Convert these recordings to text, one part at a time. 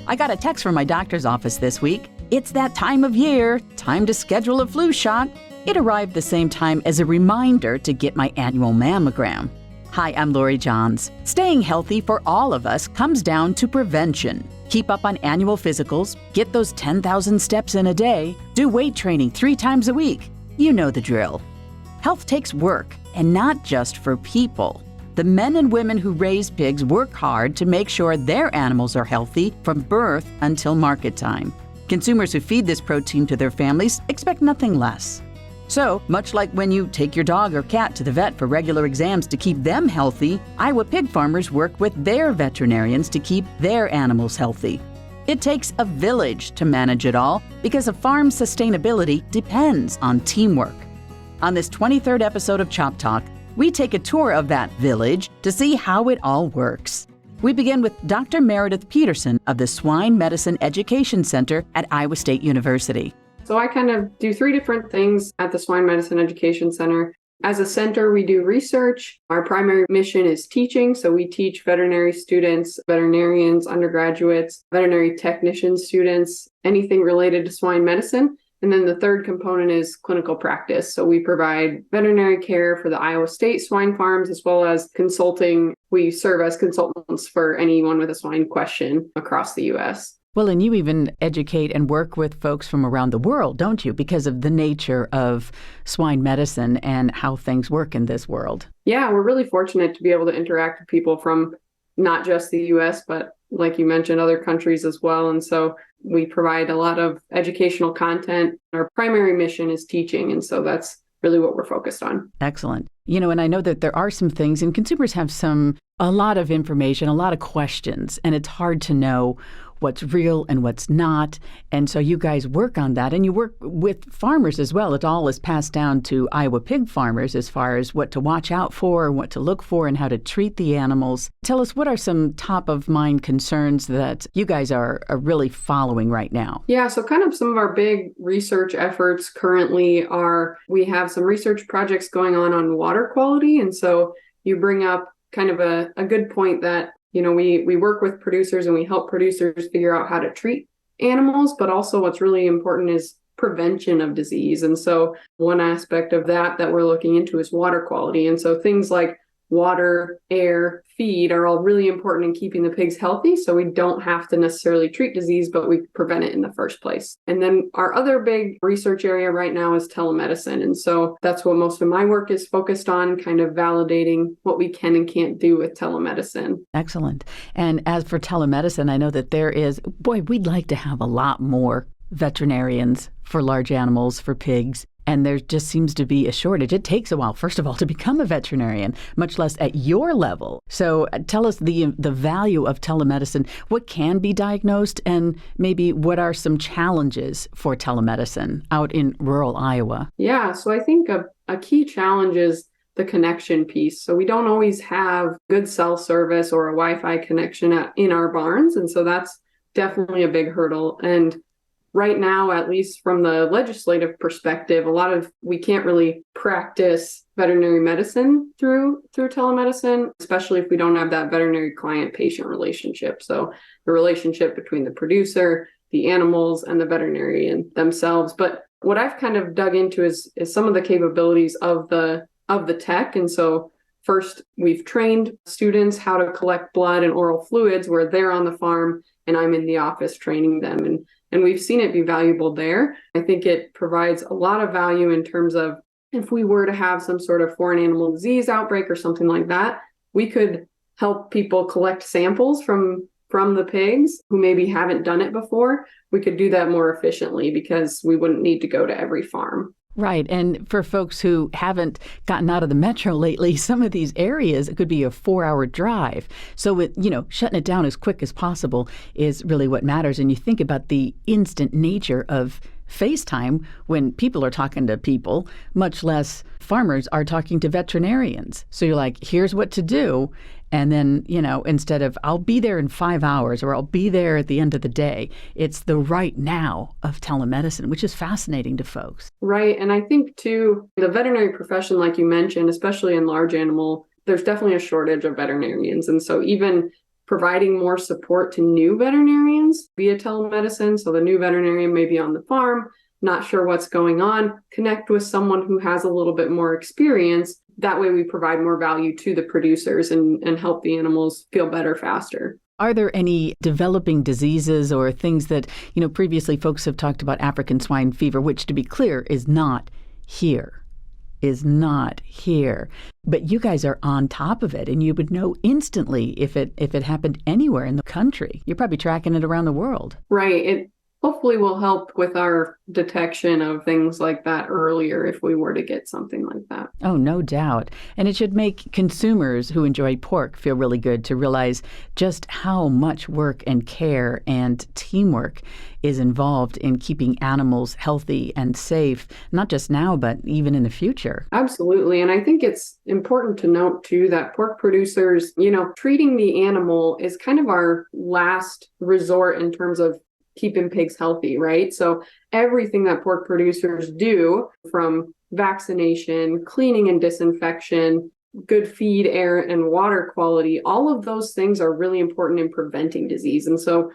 I got a text from my doctor's office this week. It's that time of year, time to schedule a flu shot. It arrived the same time as a reminder to get my annual mammogram. Hi, I'm Lori Johns. Staying healthy for all of us comes down to prevention. Keep up on annual physicals, get those 10,000 steps in a day, do weight training 3 times a week. You know the drill. Health takes work, and not just for people. The men and women who raise pigs work hard to make sure their animals are healthy from birth until market time. Consumers who feed this protein to their families expect nothing less. So, much like when you take your dog or cat to the vet for regular exams to keep them healthy, Iowa pig farmers work with their veterinarians to keep their animals healthy. It takes a village to manage it all because a farm's sustainability depends on teamwork. On this 23rd episode of ChopTalk, we take a tour of that village to see how it all works. We begin with Dr. Meredith Petersen of the Swine Medicine Education Center at Iowa State University. So I kind of do 3 different things at the Swine Medicine Education Center. As a center, we do research. Our primary mission is teaching. So we teach veterinary students, veterinarians, undergraduates, veterinary technician students, anything related to swine medicine. And then the third component is clinical practice. So we provide veterinary care for the Iowa State swine farms, as well as consulting. We serve as consultants for anyone with a swine question across the U.S. Well, and you even educate and work with folks from around the world, don't you? Because of the nature of swine medicine and how things work in this world. Yeah, we're really fortunate to be able to interact with people from not just the U.S., but like you mentioned, other countries as well. And so we provide a lot of educational content. Our primary mission is teaching. And so that's really what we're focused on. Excellent. And I know that there are some things, and consumers have a lot of information, a lot of questions, and it's hard to know what's real and what's not. And so you guys work on that, and you work with farmers as well. It all is passed down to Iowa pig farmers as far as what to watch out for, what to look for, and how to treat the animals. Tell us, what are some top of mind concerns that you guys are really following right now? Yeah, so kind of some of our big research efforts currently are, we have some research projects going on water quality. And so you bring up kind of a good point that we work with producers and we help producers figure out how to treat animals, but also what's really important is prevention of disease. And so one aspect of that we're looking into is water quality. And so things like water, air, feed are all really important in keeping the pigs healthy. So we don't have to necessarily treat disease, but we prevent it in the first place. And then our other big research area right now is telemedicine. And so that's what most of my work is focused on, kind of validating what we can and can't do with telemedicine. Excellent. And as for telemedicine, I know that we'd like to have a lot more veterinarians for large animals, for pigs. And there just seems to be a shortage. It takes a while, first of all, to become a veterinarian, much less at your level. So tell us the value of telemedicine. What can be diagnosed, and maybe what are some challenges for telemedicine out in rural Iowa? Yeah, so I think a key challenge is the connection piece. So we don't always have good cell service or a Wi-Fi connection in our barns. And so that's definitely a big hurdle. And right now, at least from the legislative perspective, we can't really practice veterinary medicine through telemedicine, especially if we don't have that veterinary client-patient relationship. So the relationship between the producer, the animals, and the veterinarian themselves. But what I've kind of dug into is some of the capabilities of the tech. And so first, we've trained students how to collect blood and oral fluids where they're on the farm and I'm in the office training them. And we've seen it be valuable there. I think it provides a lot of value in terms of if we were to have some sort of foreign animal disease outbreak or something like that, we could help people collect samples from the pigs who maybe haven't done it before. We could do that more efficiently because we wouldn't need to go to every farm. Right. And for folks who haven't gotten out of the metro lately, some of these areas, it could be a 4-hour drive. So, shutting it down as quick as possible is really what matters. And you think about the instant nature of FaceTime when people are talking to people, much less farmers are talking to veterinarians. So you're like, here's what to do. And then, instead of I'll be there in 5 hours or I'll be there at the end of the day, it's the right now of telemedicine, which is fascinating to folks. Right. And I think, too, the veterinary profession, like you mentioned, especially in large animal, there's definitely a shortage of veterinarians. And so even providing more support to new veterinarians via telemedicine. So the new veterinarian may be on the farm, not sure what's going on, connect with someone who has a little bit more experience. That way we provide more value to the producers and help the animals feel better faster. Are there any developing diseases or things that, previously folks have talked about African swine fever, which, to be clear, is not here. But you guys are on top of it, and you would know instantly if it happened anywhere in the country. You're probably tracking it around the world. Right. It hopefully will help with our detection of things like that earlier if we were to get something like that. Oh, no doubt. And it should make consumers who enjoy pork feel really good to realize just how much work and care and teamwork is involved in keeping animals healthy and safe, not just now, but even in the future. Absolutely. And I think it's important to note, too, that pork producers, treating the animal is kind of our last resort in terms of keeping pigs healthy, right? So everything that pork producers do, from vaccination, cleaning and disinfection, good feed, air, and water quality, all of those things are really important in preventing disease. And so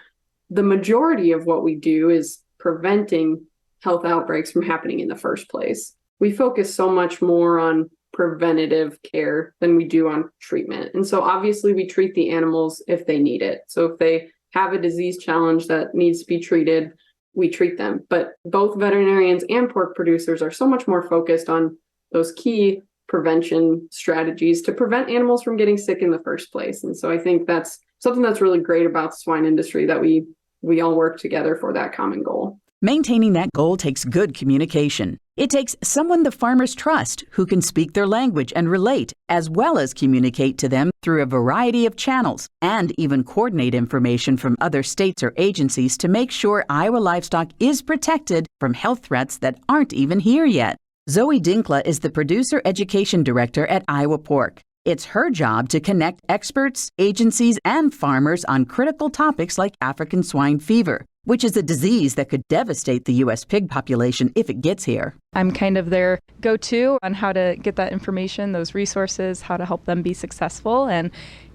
the majority of what we do is preventing health outbreaks from happening in the first place. We focus so much more on preventative care than we do on treatment. And so obviously we treat the animals if they need it. So if they have a disease challenge that needs to be treated, we treat them. But both veterinarians and pork producers are so much more focused on those key prevention strategies to prevent animals from getting sick in the first place. And so I think that's something that's really great about the swine industry, that we all work together for that common goal. Maintaining that goal takes good communication. It takes someone the farmers trust who can speak their language and relate, as well as communicate to them through a variety of channels, and even coordinate information from other states or agencies to make sure Iowa livestock is protected from health threats that aren't even here yet. Zoey Dinkla is the Producer Education Director at Iowa Pork. It's her job to connect experts, agencies, and farmers on critical topics like African swine fever, which is a disease that could devastate the U.S. pig population if it gets here. I'm kind of their go-to on how to get that information, those resources, how to help them be successful. And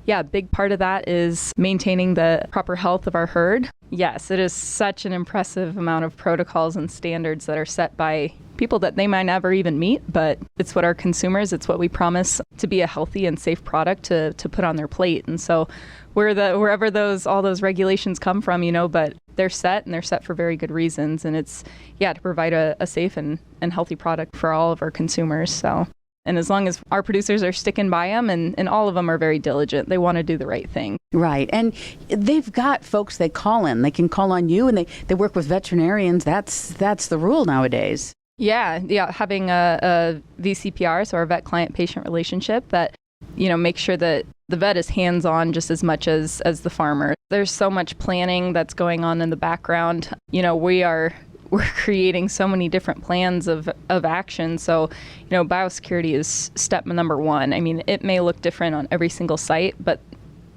yeah, a big part of that is maintaining the proper health of our herd. Yes, it is such an impressive amount of protocols and standards that are set by people that they might never even meet, but it's what our consumers, it's what we promise to be a healthy and safe product to put on their plate. And so wherever all those regulations come from, but they're set, and they're set for very good reasons. And it's, to provide a safe and healthy product for all of our consumers. So, and as long as our producers are sticking by them, and all of them are very diligent, they want to do the right thing. Right. And they've got folks they call in. They can call on you, and they work with veterinarians. That's the rule nowadays. Yeah. Having a VCPR, so our vet client patient relationship, that, make sure that the vet is hands-on just as much as the farmer. There's so much planning that's going on in the background. We're creating so many different plans of action. So, biosecurity is step number one. I mean, it may look different on every single site, but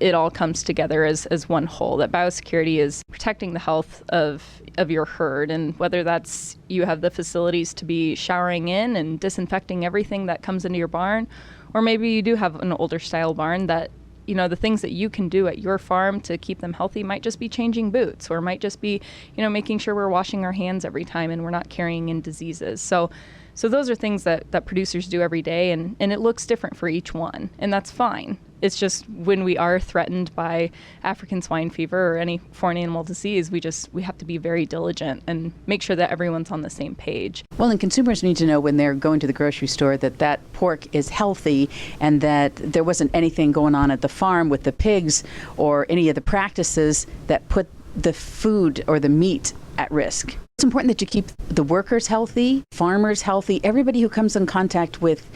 it all comes together as one whole. That biosecurity is protecting the health of your herd, and whether that's you have the facilities to be showering in and disinfecting everything that comes into your barn, or maybe you do have an older style barn that, the things that you can do at your farm to keep them healthy might just be changing boots, or might just be, making sure we're washing our hands every time and we're not carrying in diseases. So those are things that producers do every day, and it looks different for each one, and that's fine. It's just when we are threatened by African swine fever or any foreign animal disease, we have to be very diligent and make sure that everyone's on the same page. Well, and consumers need to know when they're going to the grocery store that pork is healthy, and that there wasn't anything going on at the farm with the pigs or any of the practices that put the food or the meat at risk. It's important that you keep the workers healthy, farmers healthy, everybody who comes in contact with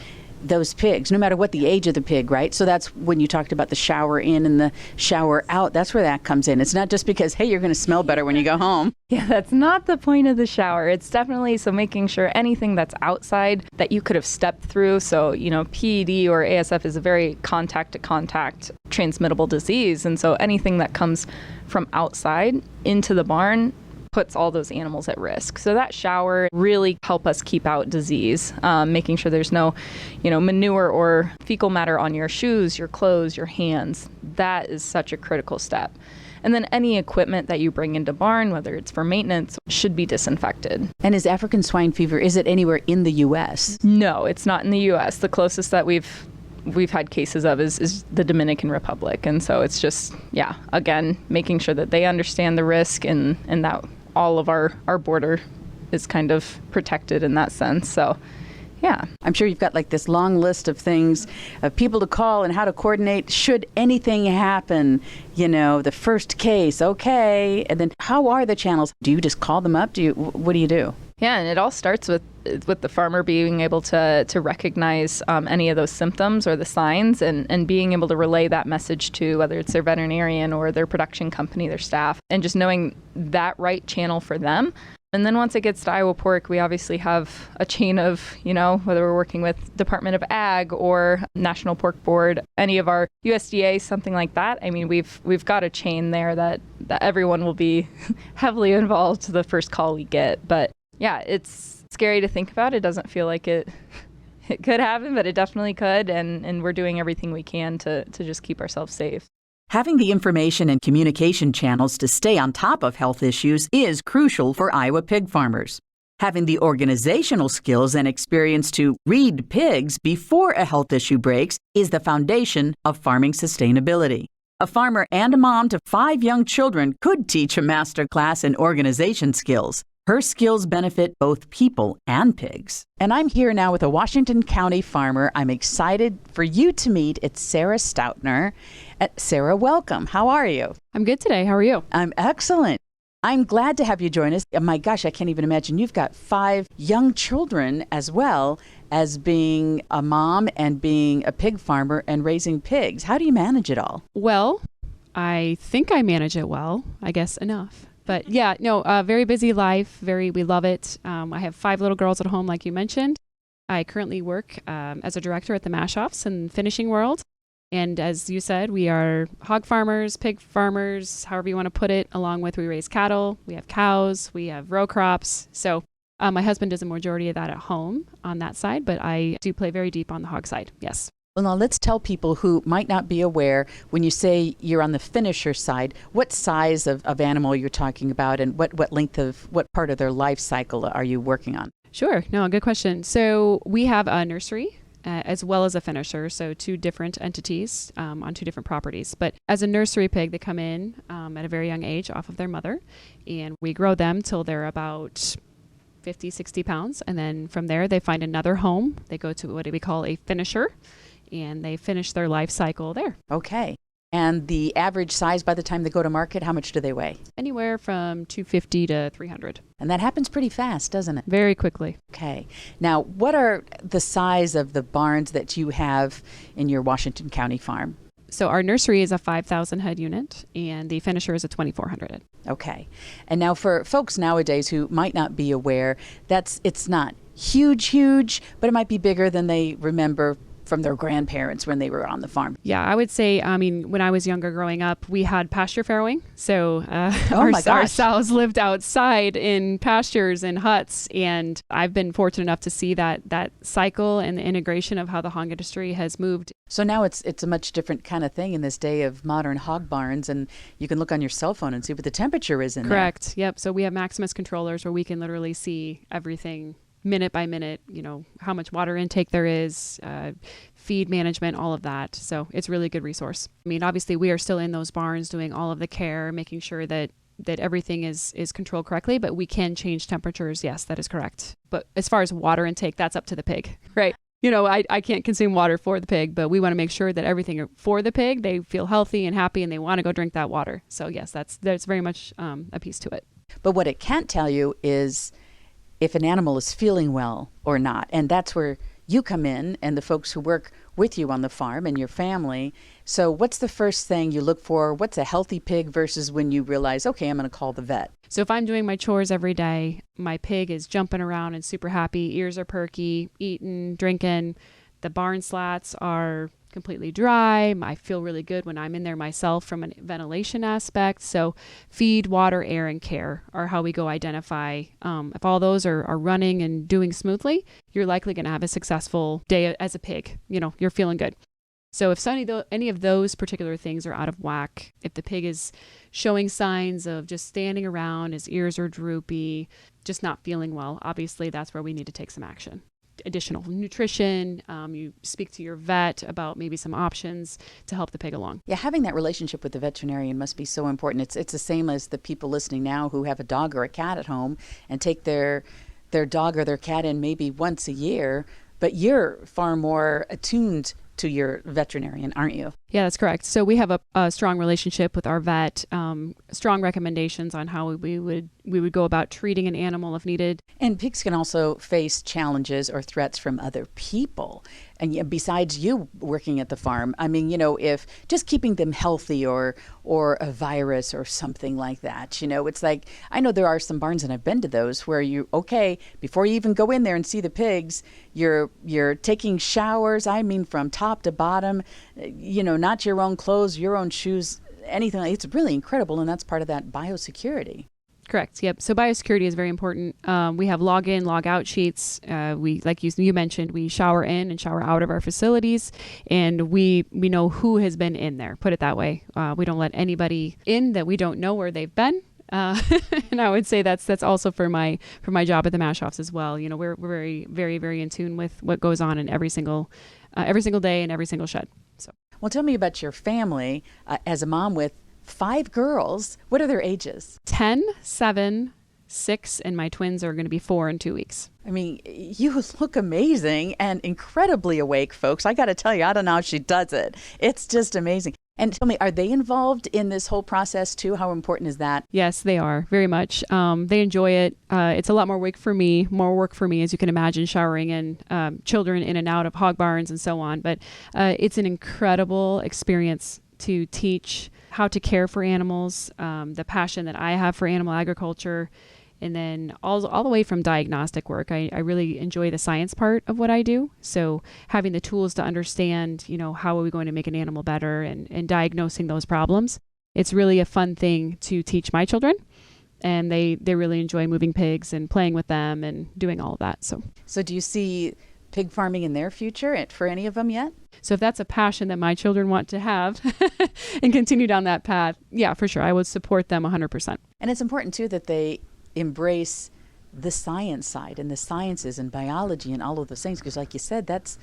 those pigs, no matter what the age of the pig, right? So that's when you talked about the shower in and the shower out. That's where that comes in. It's not just because, hey, you're going to smell better when you go home. Yeah, that's not the point of the shower. It's definitely so making sure anything that's outside that you could have stepped through. So, PED or ASF is a very contact-to-contact transmittable disease. And so anything that comes from outside into the barn, puts all those animals at risk. So that shower really help us keep out disease, making sure there's no, manure or fecal matter on your shoes, your clothes, your hands. That is such a critical step. And then any equipment that you bring into barn, whether it's for maintenance, should be disinfected. And is African swine fever, is it anywhere in the U.S.? No, it's not in the U.S. The closest that we've had cases of is the Dominican Republic. And so it's just, again, making sure that they understand the risk and that all of our border is kind of protected in that sense. So, yeah. I'm sure you've got like this long list of things, of people to call and how to coordinate should anything happen, the first case, okay. And then how are the channels? Do you just call them up? What do you do? Yeah, and it all starts with the farmer being able to recognize any of those symptoms or the signs and being able to relay that message to whether it's their veterinarian or their production company, their staff, and just knowing that right channel for them. And then once it gets to Iowa Pork, we obviously have a chain of, whether we're working with Department of Ag or National Pork Board, any of our USDA, something like that. I mean, we've got a chain there that everyone will be heavily involved to the first call we get. But yeah, it's scary to think about. It doesn't feel like it could happen, but it definitely could. And we're doing everything we can to just keep ourselves safe. Having the information and communication channels to stay on top of health issues is crucial for Iowa pig farmers. Having the organizational skills and experience to read pigs before a health issue breaks is the foundation of farming sustainability. A farmer and a mom to 5 young children could teach a master class in organization skills. Her skills benefit both people and pigs. And I'm here now with a Washington County farmer I'm excited for you to meet. It's Sarah Stoutner. Sarah, welcome. How are you? I'm good today. How are you? I'm excellent. I'm glad to have you join us. Oh my gosh, I can't even imagine. You've got 5 young children as well as being a mom and being a pig farmer and raising pigs. How do you manage it all? Well, I think I manage it well, I guess enough. But yeah, no, very busy life. We love it. I have 5 little girls at home, like you mentioned. I currently work as a director at the mash offs in the finishing world. And as you said, we are hog farmers, pig farmers, however you want to put it, along with we raise cattle, we have cows, we have row crops. So my husband does a majority of that at home on that side, but I do play very deep on the hog side. Yes. Well, now let's tell people who might not be aware, when you say you're on the finisher side, what size of animal you're talking about and what part of their life cycle are you working on? Sure. No, good question. So we have a nursery as well as a finisher, so 2 different entities on 2 different properties. But as a nursery pig, they come in at a very young age off of their mother, and we grow them till they're about 50, 60 pounds. And then from there, they find another home. They go to what we call a finisher, and they finish their life cycle there. Okay. And the average size by the time they go to market, how much do they weigh? Anywhere from 250 to 300. And that happens pretty fast, doesn't it? Very quickly. Okay. Now, what are the size of the barns that you have in your Washington County farm? So our nursery is a 5,000 head unit, and the finisher is a 2,400 head. Okay. And now for folks nowadays who might not be aware, it's not huge, but it might be bigger than they remember from their grandparents when they were on the farm. Yeah, I would say, when I was younger growing up, we had pasture farrowing. So our sows lived outside in pastures and huts. And I've been fortunate enough to see that cycle and the integration of how the hog industry has moved. So now it's a much different kind of thing in this day of modern hog barns, and you can look on your cell phone and see what the temperature is in there. Correct. Yep. So we have Maximus controllers where we can literally see everything minute by minute, how much water intake there is, feed management, all of that. So it's really a good resource. I mean, obviously we are still in those barns doing all of the care, making sure that everything is controlled correctly, but we can change temperatures. Yes, that is correct. But as far as water intake, that's up to the pig, right? I can't consume water for the pig, but we want to make sure that everything for the pig, they feel healthy and happy and they want to go drink that water. So yes, that's very much a piece to it. But what it can't tell you is if an animal is feeling well or not. And that's where you come in and the folks who work with you on the farm and your family. So what's the first thing you look for? What's a healthy pig versus when you realize, okay, I'm going to call the vet? So if I'm doing my chores every day, my pig is jumping around and super happy, ears are perky, eating, drinking, the barn slats are completely dry. I feel really good when I'm in there myself from a ventilation aspect. So feed, water, air, and care are how we go identify. If all those are running and doing smoothly, you're likely going to have a successful day as a pig. You're feeling good. So if any of those particular things are out of whack, if the pig is showing signs of just standing around, his ears are droopy, just not feeling well, obviously that's where we need to take some action. Additional nutrition, you speak to your vet about maybe some options to help the pig along. Yeah, having that relationship with the veterinarian must be so important. It's the same as the people listening now who have a dog or a cat at home and take their dog or their cat in maybe once a year, but you're far more attuned to your veterinarian, aren't you? Yeah, that's correct. So we have a strong relationship with our vet, strong recommendations on how we would go about treating an animal if needed. And pigs can also face challenges or threats from other people. And besides you working at the farm, I mean, if just keeping them healthy or a virus or something like that, it's like, I know there are some barns, and I've been to those, where before you even go in there and see the pigs, you're taking showers, from top to bottom, not your own clothes, your own shoes, anything. It's really incredible, and that's part of that biosecurity. Correct. Yep. So biosecurity is very important. We have log in, log out sheets. We, like you mentioned, we shower in and shower out of our facilities, and we know who has been in there. Put it that way. We don't let anybody in that we don't know where they've been. And I would say that's also for my job at the MASH office as well. We're very, very, very in tune with what goes on in every single day in every single shed. So. Well, tell me about your family as a mom with 5 girls. What are their ages? 10, 7, 6, and my twins are going to be 4 in 2 weeks. I mean, you look amazing and incredibly awake, folks. I got to tell you, I don't know how she does it. It's just amazing. And tell me, are they involved in this whole process too? How important is that? Yes, they are very much. They enjoy it. It's a lot more work for me, as you can imagine, showering in children in and out of hog barns and so on. But it's an incredible experience to teach how to care for animals, the passion that I have for animal agriculture. And then all the way from diagnostic work, I really enjoy the science part of what I do. So having the tools to understand, how are we going to make an animal better and diagnosing those problems. It's really a fun thing to teach my children. And they really enjoy moving pigs and playing with them and doing all of that. So do you see pig farming in their future for any of them yet? So if that's a passion that my children want to have and continue down that path, yeah, for sure. I would support them 100%. And it's important too that they embrace the science side and the sciences and biology and all of those things, because like you said, that's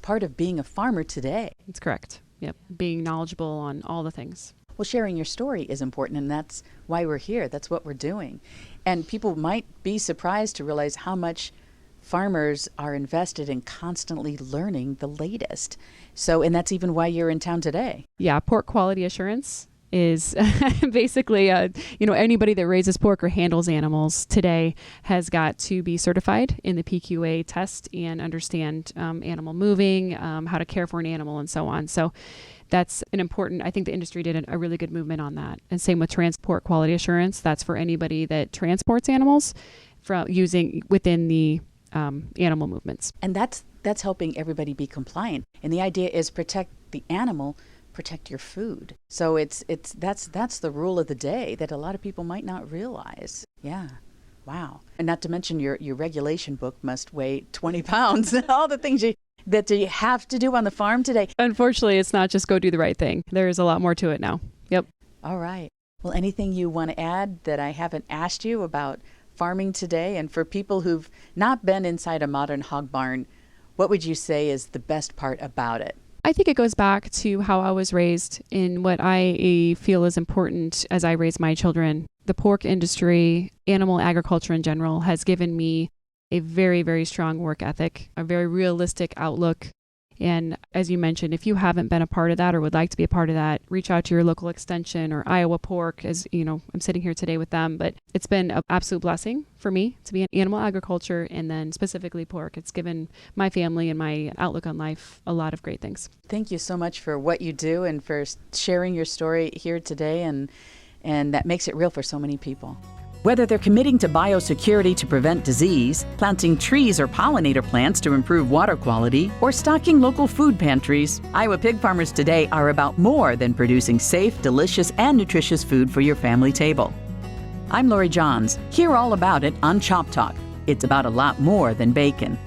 part of being a farmer today. That's correct. Yep. Being knowledgeable on all the things. Well, sharing your story is important, and that's why we're here. That's what we're doing. And people might be surprised to realize how much farmers are invested in constantly learning the latest. And that's even why you're in town today. Yeah, pork quality assurance is basically, anybody that raises pork or handles animals today has got to be certified in the PQA test and understand animal moving, how to care for an animal, and so on. So that's an important, I think the industry did a really good movement on that. And same with transport quality assurance. That's for anybody that transports animals from using within the animal movements. And that's helping everybody be compliant. And the idea is protect the animal, protect your food. So that's the rule of the day that a lot of people might not realize. Yeah. Wow. And not to mention your regulation book must weigh 20 pounds. All the things that you have to do on the farm today. Unfortunately, it's not just go do the right thing. There is a lot more to it now. Yep. All right. Well, anything you want to add that I haven't asked you about farming today? And for people who've not been inside a modern hog barn, what would you say is the best part about it? I think it goes back to how I was raised and what I feel is important as I raise my children. The pork industry, animal agriculture in general, has given me a very, very strong work ethic, a very realistic outlook. And as you mentioned, if you haven't been a part of that or would like to be a part of that, reach out to your local extension or Iowa Pork. As you know, I'm sitting here today with them, but it's been an absolute blessing for me to be in animal agriculture and then specifically pork. It's given my family and my outlook on life a lot of great things. Thank you so much for what you do and for sharing your story here today, and that makes it real for so many people. Whether they're committing to biosecurity to prevent disease, planting trees or pollinator plants to improve water quality, or stocking local food pantries, Iowa pig farmers today are about more than producing safe, delicious, and nutritious food for your family table. I'm Lori Johns. Hear all about it on ChopTalk. It's about a lot more than bacon.